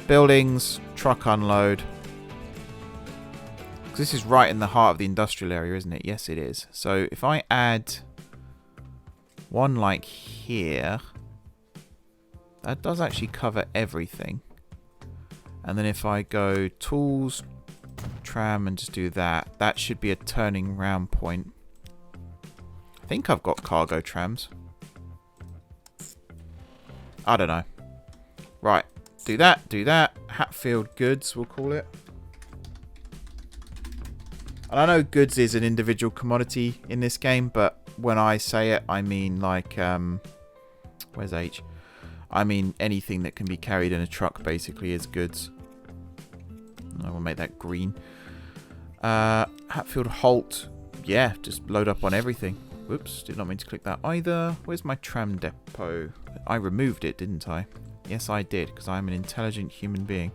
A: Buildings, truck unload. Because this is right in the heart of the industrial area, isn't it? Yes, it is. So if I add one like here... That does actually cover everything. And then if I go tools, tram, and just do that, that should be a turning round point. I think I've got cargo trams. I don't know. Right. Do that, do that. Hatfield goods, we'll call it. And I know goods is an individual commodity in this game, but when I say it, I mean like... where's H? I mean, anything that can be carried in a truck basically is goods. I will make that green. Hatfield halt. Yeah, just load up on everything. Whoops, did not mean to click that either. Where's my tram depot? I removed it, didn't I? Yes, I did, because I'm an intelligent human being.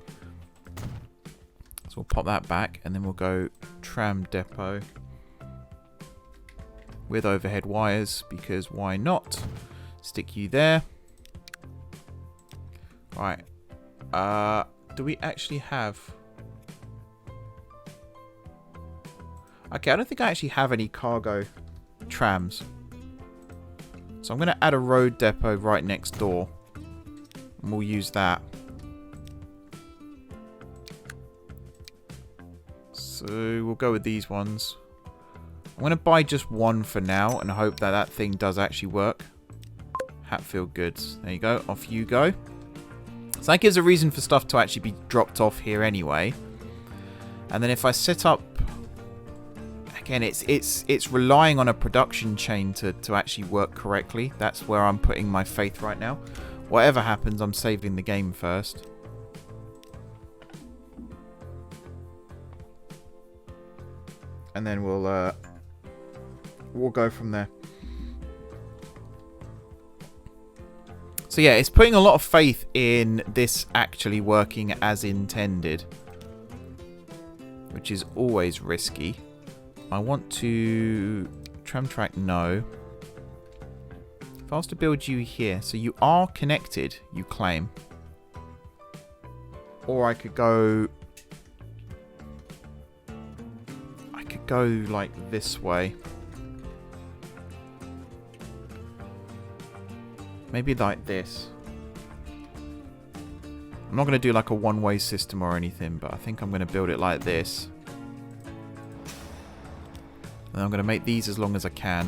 A: So we'll pop that back, and then we'll go tram depot with overhead wires, because why not? Stick you there. Right. Do we actually have... Okay, I don't think I actually have any cargo trams. So I'm going to add a road depot right next door. And we'll use that. So we'll go with these ones. I'm going to buy just one for now and hope that that thing does actually work. Hatfield goods. There you go. Off you go. So that gives a reason for stuff to actually be dropped off here anyway. And then if I set up... Again, it's relying on a production chain to actually work correctly. That's where I'm putting my faith right now. Whatever happens, I'm saving the game first. And then we'll go from there. So yeah, it's putting a lot of faith in this actually working as intended, which is always risky. I want to... Tram track, no. If I was to build you here, so you are connected, you claim. Or I could go like this way. Maybe like this. I'm not going to do like a one-way system or anything, but I think I'm going to build it like this. And I'm going to make these as long as I can.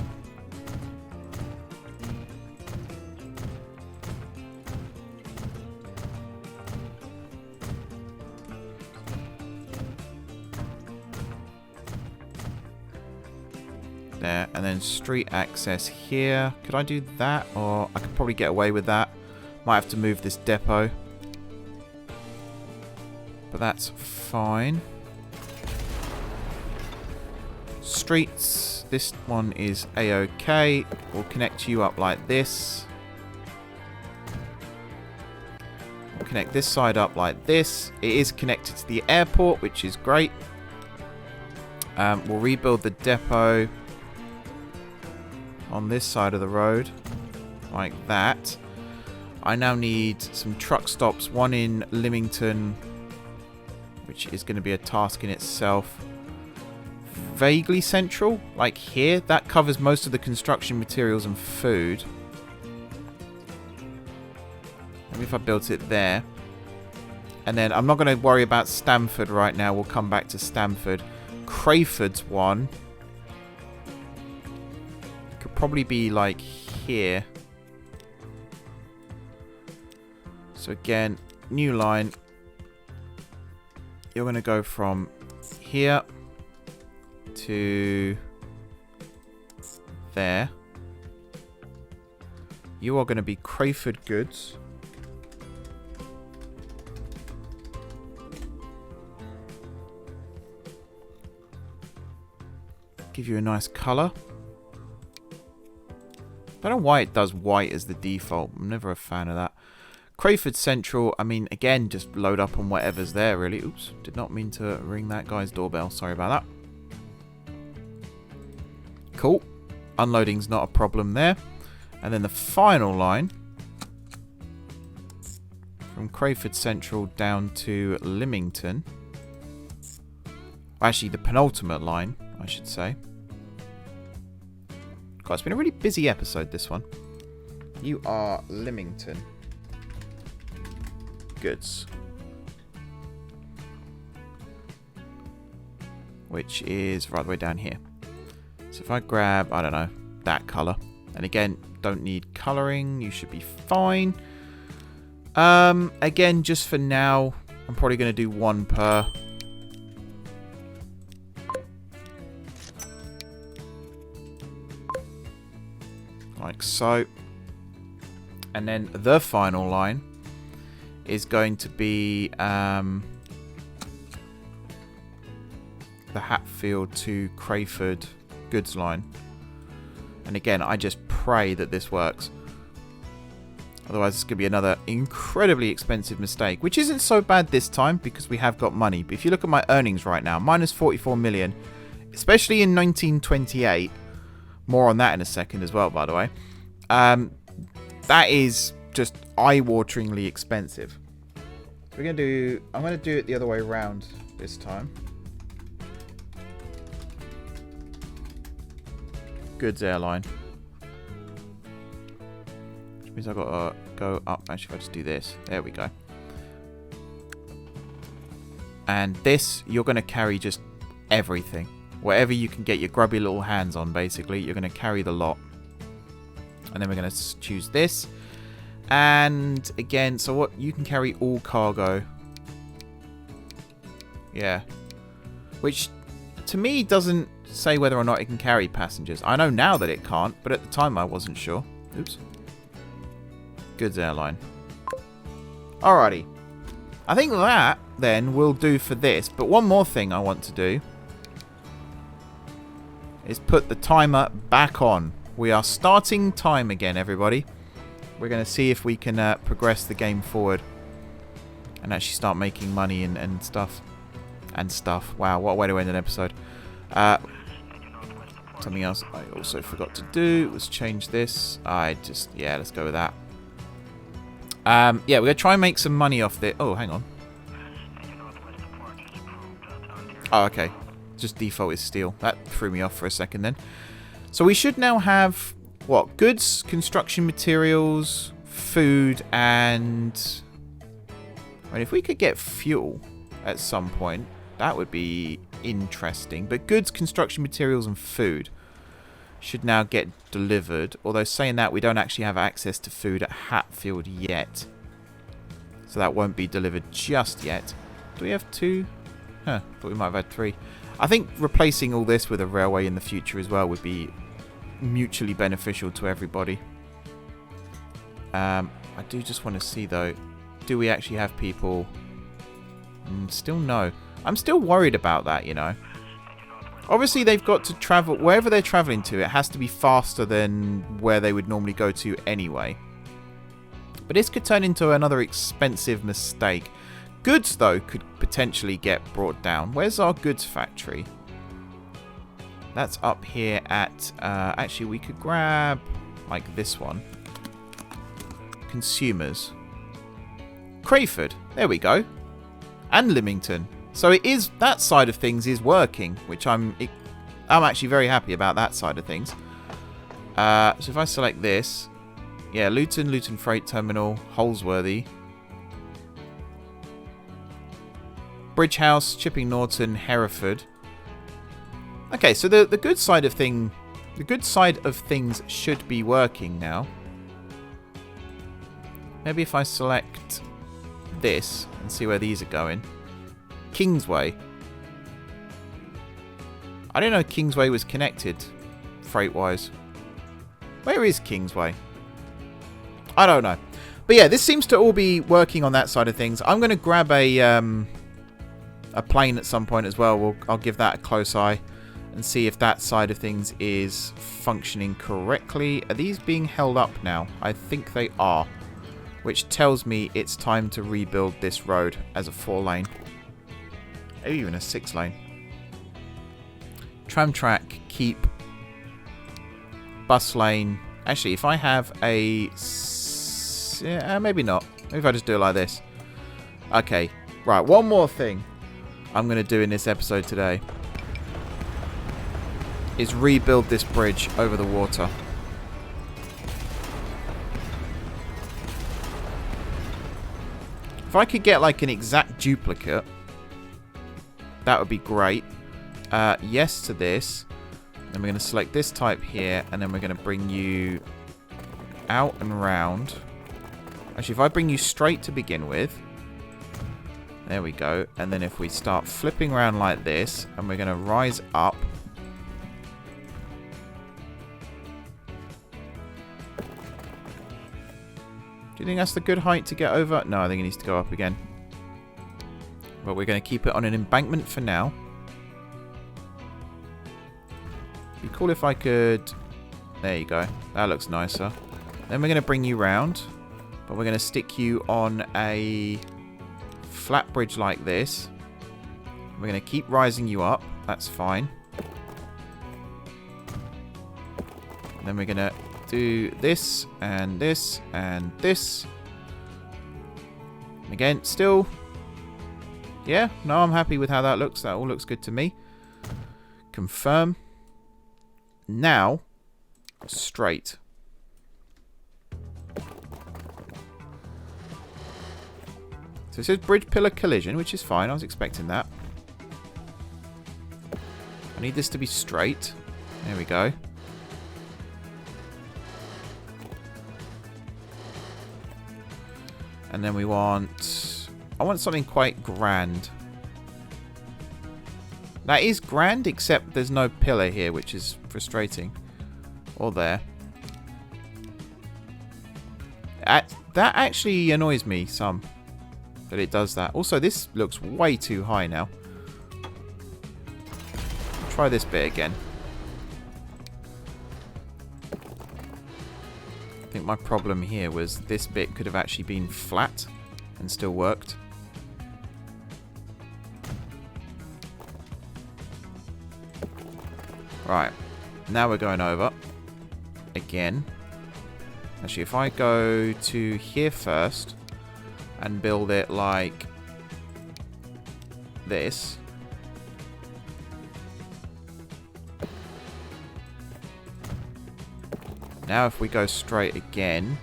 A: There, and then street access here. Could I do that? Or I could probably get away with that. Might have to move this depot. But that's fine. Streets. This one is A-OK. We'll connect you up like this. We'll connect this side up like this. It is connected to the airport, which is great. We'll rebuild the depot on this side of the road, like that. I now need some truck stops, one in Lymington, which is going to be a task in itself. Vaguely central, like here. That covers most of the construction materials and food. Maybe if I built it there. And then I'm not going to worry about Stamford right now. We'll come back to Stamford. Crayford's one could probably be like here. So again, new line. You're going to go from here to there. You are going to be Crayford goods. Give you a nice colour. I don't know why it does white as the default. I'm never a fan of that. Crayford Central, I mean, again, just load up on whatever's there, really. Oops, did not mean to ring that guy's doorbell. Sorry about that. Cool. Unloading's not a problem there. And then the final line, from Crayford Central down to Lymington. Actually, the penultimate line, I should say. God, it's been a really busy episode, this one. You are Lymington goods. Which is right the way down here. So if I grab, I don't know, that colour. And again, don't need colouring. You should be fine. Again, just for now, I'm probably going to do one per. Like so. And then the final line is going to be the Hatfield to Crayford goods line. And again, I just pray that this works. Otherwise, it's going to be another incredibly expensive mistake, which isn't so bad this time because we have got money. But if you look at my earnings right now, minus 44 million, especially in 1928. More on that in a second as well, by the way. That is just eye-wateringly expensive. I'm going to do it the other way around this time. Goods airline. Which means I've got to go up. Actually, if I just do this. There we go. And this, you're going to carry just everything. Whatever you can get your grubby little hands on, basically. You're going to carry the lot. And then we're going to choose this. And again, so what? You can carry all cargo. Yeah. Which, to me, doesn't say whether or not it can carry passengers. I know now that it can't, but at the time I wasn't sure. Oops. Goods airline. Alrighty. I think that, then, will do for this. But one more thing I want to do is put the timer back on. We are starting time again, everybody. We're going to see if we can progress the game forward and actually start making money and stuff. And stuff. Wow, what a way to end an episode. Something else I also forgot to do was change this. Yeah, let's go with that. Yeah, we're going to try and make some money off this. Oh, hang on. Oh, okay. Just default is steel. That threw me off for a second then. So we should now have, what? Goods, construction materials, food, and I mean, if we could get fuel at some point, that would be interesting. But goods, construction materials, and food should now get delivered. Although saying that, we don't actually have access to food at Hatfield yet. So that won't be delivered just yet. Do we have 2? Huh, thought we might have had 3. I think replacing all this with a railway in the future as well would be mutually beneficial to everybody. I do just want to see, though, do we actually have people? Still no. I'm still worried about that, you know. Obviously, they've got to travel... Wherever they're travelling to, it has to be faster than where they would normally go to anyway. But this could turn into another expensive mistake. Goods, though, could potentially get brought down. Where's our goods factory? That's up here at... actually, we could grab, like, this one. Consumers. Crayford. There we go. And Lymington. So it is... That side of things is working, which I'm actually very happy about that side of things. So if I select this... Yeah, Luton Freight Terminal, Holsworthy. Bridge House, Chipping Norton, Hereford. Okay, so the good side of things should be working now. Maybe if I select this and see where these are going. Kingsway. I didn't know Kingsway was connected freight-wise. Where is Kingsway? I don't know. But yeah, this seems to all be working on that side of things. I'm going to grab a plane at some point as well. I'll give that a close eye and see if that side of things is functioning correctly. Are these being held up now? I think they are, which tells me it's time to rebuild this road as a 4-lane. Maybe even a 6-lane. Tram track, keep. Bus lane. Actually, if I have a... maybe not. Maybe if I just do it like this. Okay. Right, one more thing I'm going to do in this episode today is rebuild this bridge over the water. If I could get like an exact duplicate, that would be great. Yes to this. Then we're going to select this type here, and then we're going to bring you out and round. Actually, if I bring you straight to begin with, there we go. And then if we start flipping around like this, and we're going to rise up. Do you think that's the good height to get over? No, I think it needs to go up again. But we're going to keep it on an embankment for now. It'd be cool if I could... There you go. That looks nicer. Then we're going to bring you round. But we're going to stick you on a flat bridge like this. We're going to keep rising you up. That's fine. And then we're going to do this and this and this. And again, still... Yeah, no, I'm happy with how that looks. That all looks good to me. Confirm. Now, straight. So it says bridge pillar collision, which is fine. I was expecting that. I need this to be straight. There we go. And then we want... I want something quite grand. That is grand, except there's no pillar here, which is frustrating. Or there. That actually annoys me some. That it does that. Also, this looks way too high now. Try this bit again. I think my problem here was this bit could have actually been flat and still worked. Right, now we're going over again. Actually, if I go to here first and build it like this. Now if we go straight again,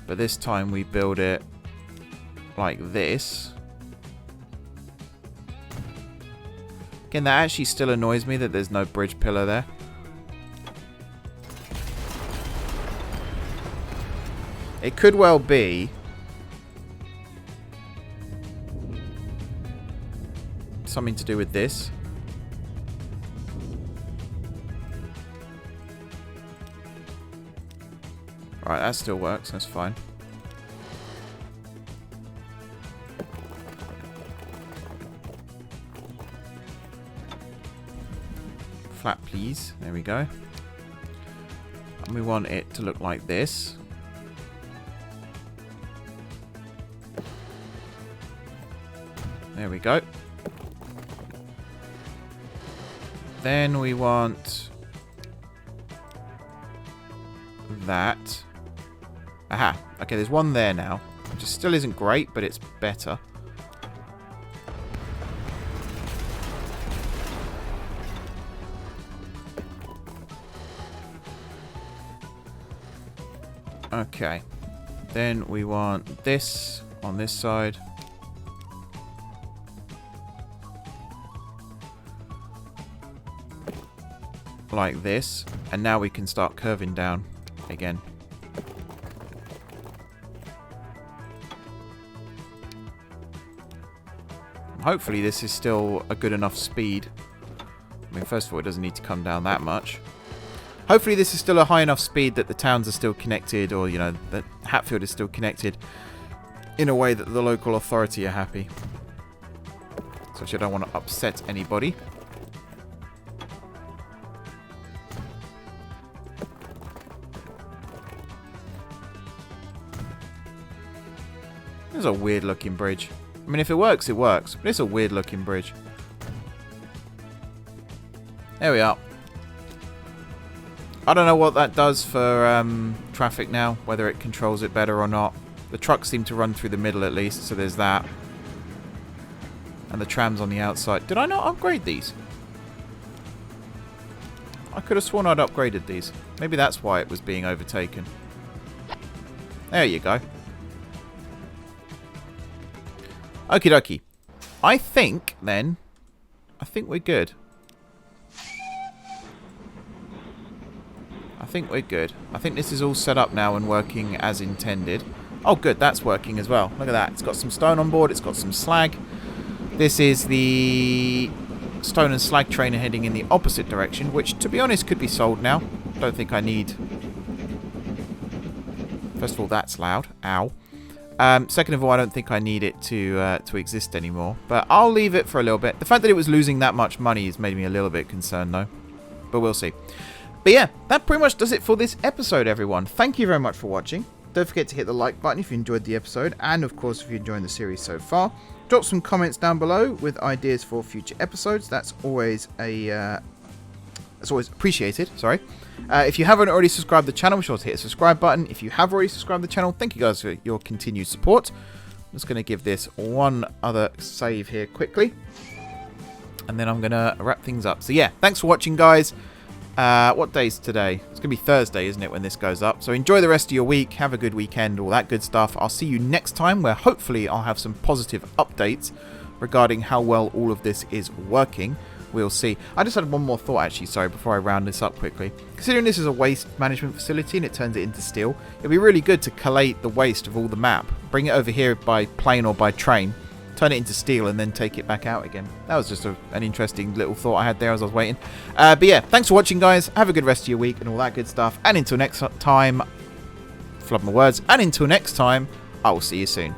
A: but this time we build it like this. Again, that actually still annoys me that there's no bridge pillar there. It could well be something to do with this. Right, that still works. That's fine. Flat, please. There we go. And we want it to look like this. There we go. Then we want that. Aha. Okay, there's one there now. Which still isn't great, but it's better. Okay. Then we want this on this side. Like this. And now we can start curving down again. Hopefully this is still a good enough speed. I mean, first of all, it doesn't need to come down that much. Hopefully this is still a high enough speed that the towns are still connected, or, you know, that Hatfield is still connected in a way that the local authority are happy. So I don't want to upset anybody. This is a weird looking bridge. I mean, if it works, it works. But it's a weird looking bridge. There we are. I don't know what that does for traffic now, whether it controls it better or not. The trucks seem to run through the middle at least, so there's that. And the trams on the outside. Did I not upgrade these? I could have sworn I'd upgraded these. Maybe that's why it was being overtaken. There you go. Okie dokie. I think, then, I think we're good. I think we're good. I think this is all set up now and working as intended. Oh, good. That's working as well. Look at that. It's got some stone on board. It's got some slag. This is the stone and slag trainer heading in the opposite direction, which, to be honest, could be sold now. Don't think I need... First of all, that's loud. Ow. Second of all, I don't think I need it to exist anymore. But I'll leave it for a little bit. The fact that it was losing that much money has made me a little bit concerned, though. But we'll see. But yeah, that pretty much does it for this episode, everyone. Thank you very much for watching. Don't forget to hit the like button if you enjoyed the episode. And, of course, if you're enjoying the series so far. Drop some comments down below with ideas for future episodes. That's always appreciated. Sorry. If you haven't already subscribed to the channel, be sure to hit the subscribe button. If you have already subscribed to the channel, thank you guys for your continued support. I'm just going to give this one other save here quickly. And then I'm going to wrap things up. So yeah, thanks for watching, guys. What day is today? It's going to be Thursday, isn't it, when this goes up? So enjoy the rest of your week. Have a good weekend, all that good stuff. I'll see you next time, where hopefully I'll have some positive updates regarding how well all of this is working. We'll see. I just had one more thought, actually, sorry, before I round this up quickly. Considering this is a waste management facility and it turns it into steel, it'd be really good to collate the waste of all the map, bring it over here by plane or by train, turn it into steel, and then take it back out again. That was just an interesting little thought I had there as I was waiting. But yeah, thanks for watching, guys. Have a good rest of your week and all that good stuff. And until next time, flub my words, and until next time, I will see you soon.